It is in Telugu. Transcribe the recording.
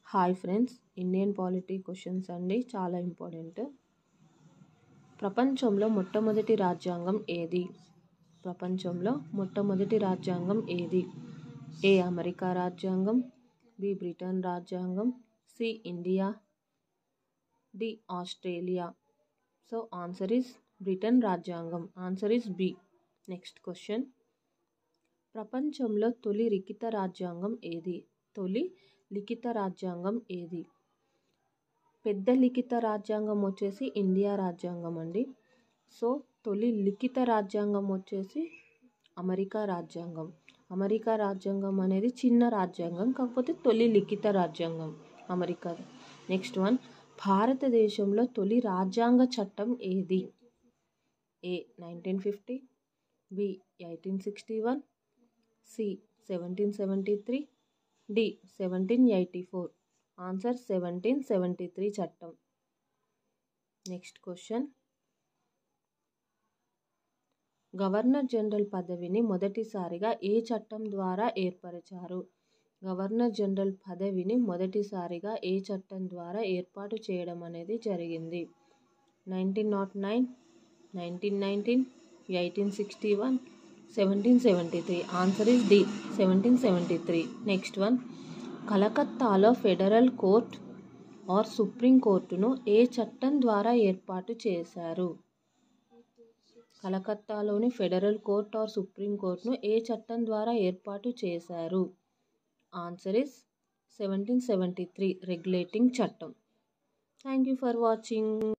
Hi friends, Indian polity questions అండి, చాలా ఇంపార్టెంట్. ప్రపంచంలో మొట్టమొదటి రాజ్యాంగం ఏది? ప్రపంచంలో మొట్టమొదటి రాజ్యాంగం ఏది? ఏ అమెరికా రాజ్యాంగం, బి బ్రిటన్ రాజ్యాంగం, C India, D Australia. So answer is Britain రాజ్యాంగం. Answer is B. Next question. ప్రపంచంలో తొలి లిఖిత రాజ్యాంగం ఏది? తొలి లిఖిత రాజ్యాంగం ఏది? పెద్ద లిఖిత రాజ్యాంగం వచ్చేసి ఇండియా రాజ్యాంగం అండి. సో తొలి లిఖిత రాజ్యాంగం వచ్చేసి అమెరికా రాజ్యాంగం. అమెరికా రాజ్యాంగం అనేది చిన్న రాజ్యాంగం, కాకపోతే తొలి లిఖిత రాజ్యాంగం అమెరికా. Next one. భారతదేశంలో తొలి రాజ్యాంగ చట్టం ఏది? ఏ 1950, బి 1861, సి 1773, డి 1784. ఆన్సర్ 1773 చట్టం. Next question. గవర్నర్ జనరల్ పదవిని మొదటిసారిగా ఏ చట్టం ద్వారా ఏర్పరిచారు? గవర్నర్ జనరల్ పదవిని మొదటిసారిగా ఏ చట్టం ద్వారా ఏర్పాటు చేయడం అనేది జరిగింది? 1909, 1919, 1861, 1773. Answer is the 1773. Next one. కలకత్తాలో ఫెడరల్ కోర్ట్ ఆర్ సుప్రీం కోర్టును ఏ చట్టం ద్వారా ఏర్పాటు చేశారు? కలకత్తాలోని ఫెడరల్ కోర్ట్ ఆర్ సుప్రీం కోర్టును ఏ చట్టం ద్వారా ఏర్పాటు చేశారు? ఆన్సర్ ఇస్ 1773 రెగ్యులేటింగ్ చట్టం. Thank you for watching.